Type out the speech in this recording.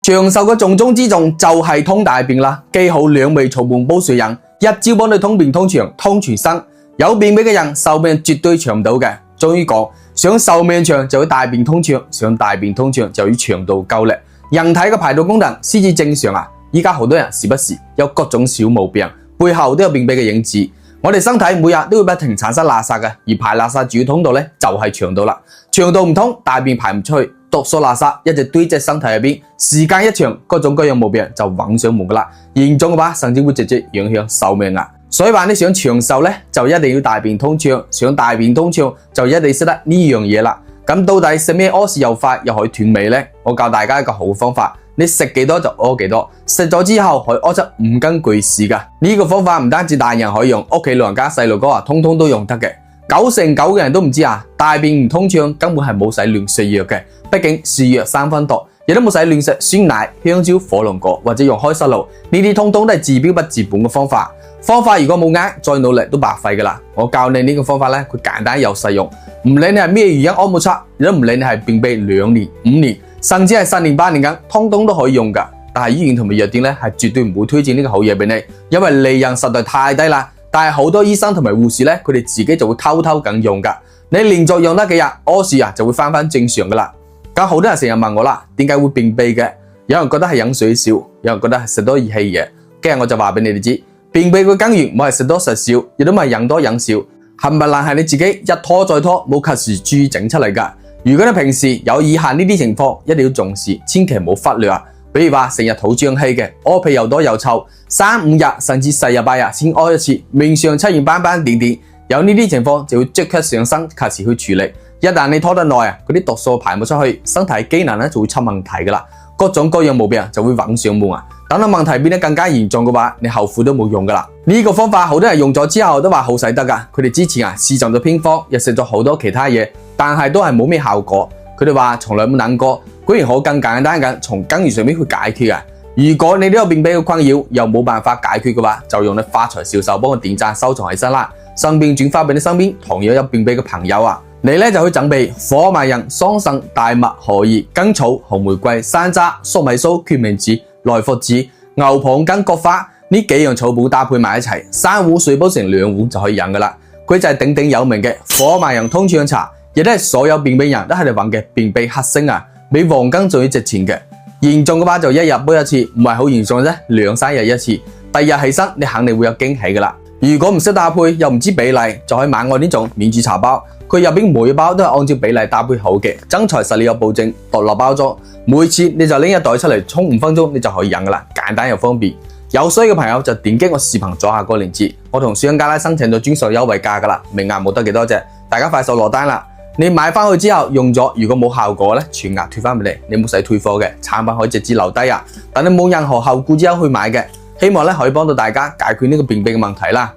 長壽嘅重中之重就係通大便啦，記好兩味草本補水飲，一朝幫你通便通腸通全身。有便秘嘅人壽命絕對長唔到嘅。終於講，想壽命長就要大便通暢，想大便通暢就要腸道夠力。人體嘅排毒功能先至正常啊！依家好多人時不時有各種小毛病，背後都有便秘嘅影子。我哋身體每日都會不停產生垃圾嘅，而排垃圾主要通道咧就係腸道啦。腸道唔通，大便排唔出去，毒素垃圾一直堆積身體入邊，時間一長，各種各樣毛病就揾上門噶啦。嚴重嘅話，甚至會直接影響壽命啊！所以話你想長壽咧，就一定要大便通暢，想大便通暢就一定識得呢樣嘢啦。咁到底食咩屙屎又快又可以斷尾呢？我教大家一個好方法，你食幾多就屙幾多，食咗之後可以屙出5斤巨屎噶。呢個方法唔單止大人可以用，屋企老人家細路哥啊，通通都用得嘅。9成9嘅人都唔知啊，大便唔通暢根本係冇使亂食藥嘅，畢竟是藥三分毒，亦都冇使亂食酸奶、香蕉、火龍果或者用開塞露，呢啲通通都係治標不治本嘅方法。方法如果冇啱，再努力都白費噶啦。我教你呢個方法咧，佢簡單又實用，唔理你係咩原因屙冇出，亦都唔理你係便秘2年、5年，甚至係10年、8年咁，通通都可以用噶。但係醫院同埋藥店咧係絕對唔會推薦呢個好嘢俾你，因為利潤實在太低啦。但係好多醫生同埋護士咧，佢哋自己就會偷偷咁用噶。你連續用得幾日，屙屎啊就會翻正常噶啦。咁好多人成日問我啦，點解會便秘嘅？有人覺得係飲水少，有人覺得係食多熱氣嘢。今日我就話俾你哋知。便秘嘅根源唔係食多食少，亦都唔係飲多飲少，冚唪唥係你自己一拖再拖，冇及時注意整出嚟噶。如果你平時有以下呢啲情況，一定要重視，千祈唔好忽略啊。比如話成日肚脹氣嘅，屙屁又多又臭，3、5日甚至4日8日先屙一次，面上出現斑斑點點，有呢啲情況就要即刻上身，及時去處理。一旦你拖得耐啊，嗰啲毒素排唔出去，身體機能咧就會出問題噶啦，各種各樣毛病就會揾上門啊。等到問題變得更加嚴重嘅話，你後悔都冇用噶啦。呢個方法好多人用咗之後都話好使得噶，佢哋之前啊試盡咗偏方，又食咗好多其他嘢，但係都係冇咩效果。佢哋話從來冇諗過，居然可更簡單咁從根源上面去解決啊！如果你都有便秘嘅困擾，又冇辦法解決嘅話，就用你發財小手幫我點讚收藏起身啦，順便轉發俾你身邊同樣有便秘嘅朋友啊！你咧就可以準備火麻仁、桑葚、大麥、荷葉、甘草、紅玫瑰、山楂、粟米鬚、決明子、萊菔子、牛蒡跟菊花呢幾樣草本搭配埋一齊，3壺水煲成2碗就可以飲噶啦。佢就係鼎鼎有名嘅火麻仁通暢茶，亦都係所有便秘人都喺度揾嘅便秘克星啊！比黃金仲要值錢嘅。嚴重嘅話就1日煲一次，唔係好嚴重啫，2、3日一次。第二日起身你肯定會有驚喜噶啦。如果唔識搭配又唔知比例，就可以買我呢種免治茶包。佢入邊每一包都係按照比例搭配好嘅，真材實料有保證，獨立包裝。每次你就拎一袋出嚟沖5分鐘，你就可以飲噶啦，簡單又方便。有需要嘅朋友就點擊我視頻左下個鏈接，我同商家咧申請咗專屬優惠價噶啦，名額冇得幾多隻，大家快手落單啦。你買翻去之後用咗，如果冇效果咧，全額退翻俾你，你冇使退貨嘅，產品可以直接留低啊。等你冇任何後顧之憂去買嘅，希望咧可以幫到大家解決呢個便秘嘅問題啦。